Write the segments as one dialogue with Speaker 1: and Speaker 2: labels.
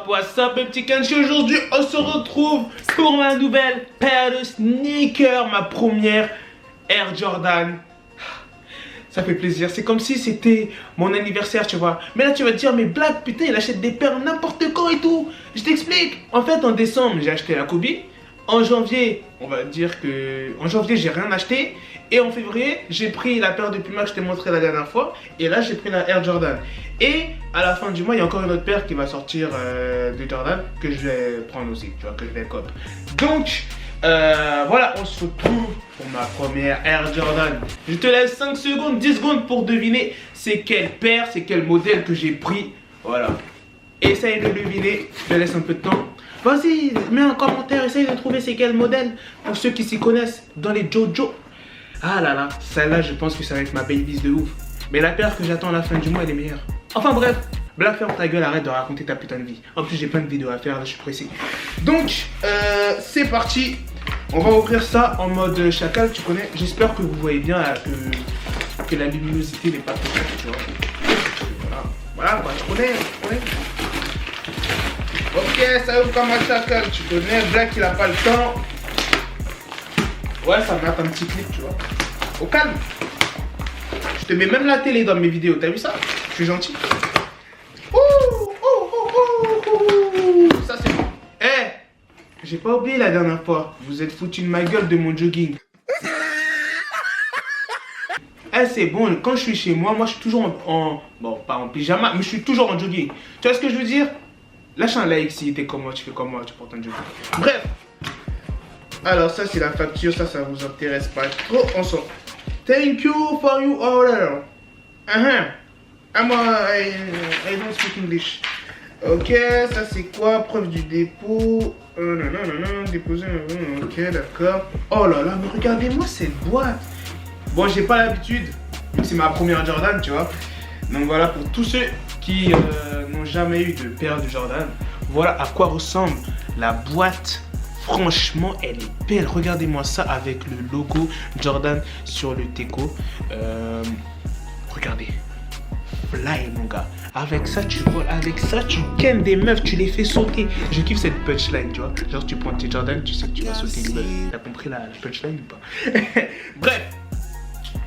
Speaker 1: what's up mes petits Kenshi. Aujourd'hui on se retrouve pour ma nouvelle paire de sneakers, ma première Air Jordan. Ça fait plaisir, c'est comme si c'était mon anniversaire, tu vois. Mais là tu vas te dire, mais Black, putain, il achète des paires n'importe quand et tout. Je t'explique. En fait, en décembre, j'ai acheté la Kobe. En janvier, on va dire que... En janvier, j'ai rien acheté. Et en février, j'ai pris la paire de Puma que je t'ai montré la dernière fois. Et là, j'ai pris la Air Jordan. Et à la fin du mois, il y a encore une autre paire qui va sortir de Jordan que je vais prendre aussi, tu vois, que je vais cop. Donc... voilà, on se retrouve pour ma première Air Jordan. Je te laisse 5 secondes, 10 secondes pour deviner c'est quelle paire, c'est quel modèle que j'ai pris. Voilà. Essaye de deviner, je te laisse un peu de temps. Vas-y, mets un commentaire, essaye de trouver c'est quel modèle. Pour ceux qui s'y connaissent dans les Jojo. Ah là là, celle-là je pense que ça va être ma baby's de ouf. Mais la paire que j'attends à la fin du mois elle est meilleure. Enfin bref, Black, ferme ta gueule, arrête de raconter ta putain de vie. En plus j'ai plein de vidéos à faire, là, je suis pressé. Donc, c'est parti. On va ouvrir ça en mode chacal, tu connais. J'espère que vous voyez bien là, que la luminosité n'est pas trop forte, tu vois. Voilà, bah, tu connais. Ok, ça ouvre comme un chacal, tu connais. Black, il a pas le temps. Ouais, ça mate un petit clip, tu vois. Au calme. Je te mets même la télé dans mes vidéos, t'as vu ça? Je suis gentil. Ça, c'est bon. Eh, j'ai pas oublié la dernière fois. Vous êtes foutu de ma gueule de mon jogging. Eh, c'est bon. Quand je suis chez moi, je suis toujours bon, pas en pyjama, mais je suis toujours en jogging. Tu vois ce que je veux dire? Lâche un like si t'es comme moi, tu fais comme moi, tu portes un jogging. Bref. Alors, ça, c'est la facture. Ça vous intéresse pas trop. On sort. Thank you for your order. I don't speak English. Ok, ça c'est quoi? Preuve du dépôt. Non, déposer. Ok, d'accord. Oh là là, mais regardez-moi cette boîte. Bon, j'ai pas l'habitude, c'est ma première Jordan, tu vois. Donc voilà, pour tous ceux qui n'ont jamais eu de paire de Jordan, voilà à quoi ressemble la boîte. Franchement, elle est belle. Regardez-moi ça avec le logo Jordan sur le teco. Regardez. Fly mon gars, avec ça tu voles, avec ça tu kennes des meufs, tu les fais sauter. Je kiffe cette punchline, tu vois. Genre tu prends tes Jordan, tu sais que tu vas sauter une meuf. T'as compris la punchline ou pas? Bref,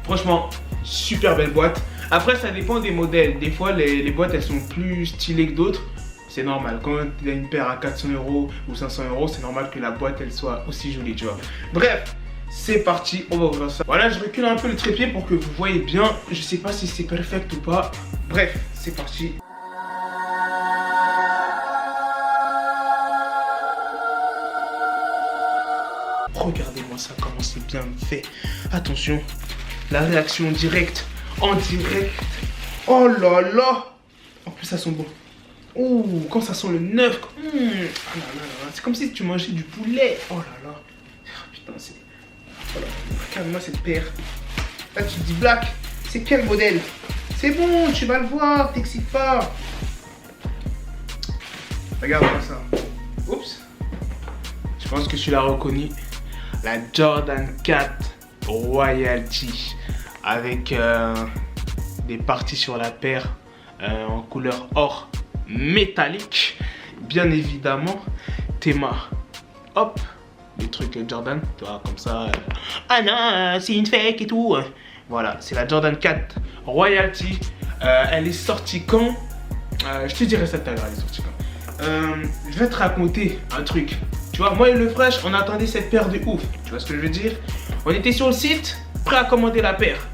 Speaker 1: franchement, super belle boîte. Après ça dépend des modèles. Des fois les boîtes elles sont plus stylées que d'autres. C'est normal, quand tu as une paire à 400 € ou 500 €, c'est normal que la boîte elle soit aussi jolie, tu vois. Bref, c'est parti, on va ouvrir ça. Voilà, je recule un peu le trépied pour que vous voyez bien. Je sais pas si c'est perfect ou pas. Bref, c'est parti. Regardez-moi ça, comment c'est bien fait. Attention, la réaction directe, en direct. Oh là là. En plus, ça sent bon. Ouh, quand ça sent le neuf. Ah là là, c'est comme si tu mangeais du poulet. Oh là là. Putain, c'est... Voilà, regarde-moi cette paire. Là, tu te dis Black, c'est quel modèle? C'est bon, tu vas le voir, t'excites pas. Regarde-moi ça. Oups. Je pense que tu l'as reconnu. La Jordan 4 Royalty. Avec des parties sur la paire en couleur or métallique. Bien évidemment, Théma. Hop. Des trucs Jordan, tu vois, comme ça. Ah non, c'est une fake et tout. Voilà, c'est la Jordan 4 Royalty. Elle est sortie quand? Je te dirai ça tout à l'heure, elle est sortie quand. Je vais te raconter un truc. Tu vois, moi et le Fresh, on attendait cette paire de ouf. Tu vois ce que je veux dire? On était sur le site, prêt à commander la paire.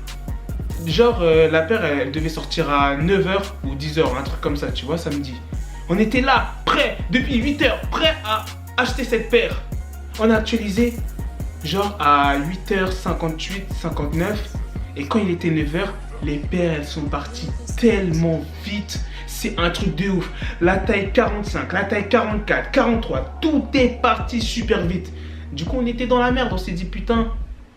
Speaker 1: Genre, la paire, elle devait sortir à 9 h ou 10 h, un truc comme ça, tu vois, samedi. On était là, prêt, depuis 8 h, prêt à acheter cette paire. On a actualisé genre à 8h58, 59. Et quand il était 9 h, les paires elles sont parties tellement vite. C'est un truc de ouf. La taille 45, la taille 44, 43, tout est parti super vite. Du coup on était dans la merde, on s'est dit putain,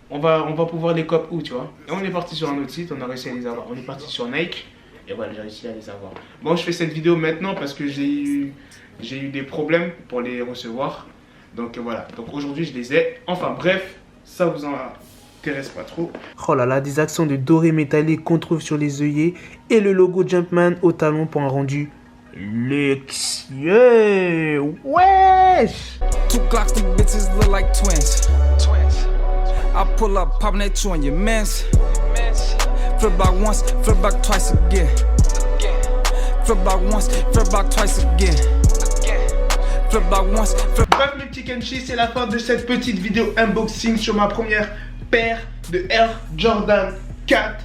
Speaker 1: on va pouvoir les cop où, tu vois. Et on est parti sur un autre site, on a réussi à les avoir. On est parti sur Nike et voilà, j'ai réussi à les avoir. Bon, je fais cette vidéo maintenant parce que j'ai eu des problèmes pour les recevoir. Donc voilà, donc aujourd'hui je les ai. Enfin bref, ça vous intéresse pas trop. Oh là là, des accents de doré métallique qu'on trouve sur les œillets et le logo Jumpman au talon pour un rendu Luxueux. Wesh.
Speaker 2: 2 Glocks, them bitches look like twins. I pull up, poppin' that two on your mans. Flip back once, flip back twice again. Flip back once, flip back twice again. Flip back once, flip.
Speaker 1: Bref mes petits Kenshi, c'est la fin de cette petite vidéo unboxing sur ma première paire de Air Jordan 4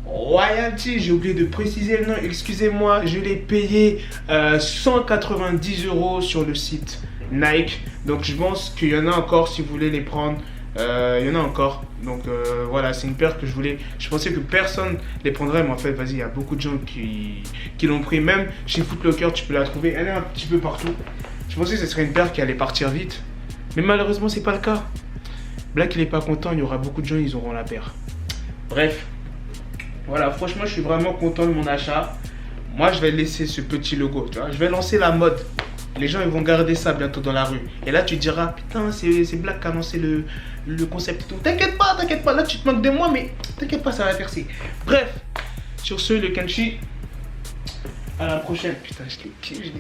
Speaker 1: Royalty. J'ai oublié de préciser le nom, excusez-moi, je l'ai payé 190 € sur le site Nike. Donc je pense qu'il y en a encore si vous voulez les prendre. Il y en a encore. Donc voilà, c'est une paire que je pensais que personne les prendrait, mais en fait vas-y, il y a beaucoup de gens qui l'ont pris. Même chez Foot Locker tu peux la trouver, elle est un petit peu partout. Je pensais que ce serait une paire qui allait partir vite, mais malheureusement c'est pas le cas. Black il est pas content, il y aura beaucoup de gens, ils auront la paire. Bref, voilà, franchement je suis vraiment content de mon achat. Moi je vais laisser ce petit logo, tu vois, je vais lancer la mode. Les gens ils vont garder ça bientôt dans la rue. Et là tu te diras, putain c'est Black qui a lancé le concept et tout. T'inquiète pas, là tu te moques de moi, mais t'inquiète pas, ça va percer. Bref, sur ce le Kenshi, à la prochaine. Putain je l'ai...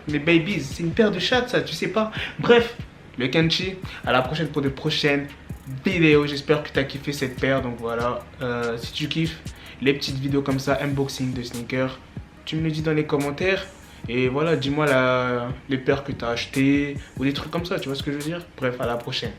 Speaker 1: Les babies, c'est une paire de chats ça, tu sais pas. Bref, le Kenshi, à la prochaine pour de prochaines vidéos. J'espère que tu as kiffé cette paire. Donc voilà, si tu kiffes les petites vidéos comme ça, unboxing de sneakers, tu me le dis dans les commentaires. Et voilà, dis-moi les paires que tu as achetées ou des trucs comme ça, tu vois ce que je veux dire. Bref, à la prochaine.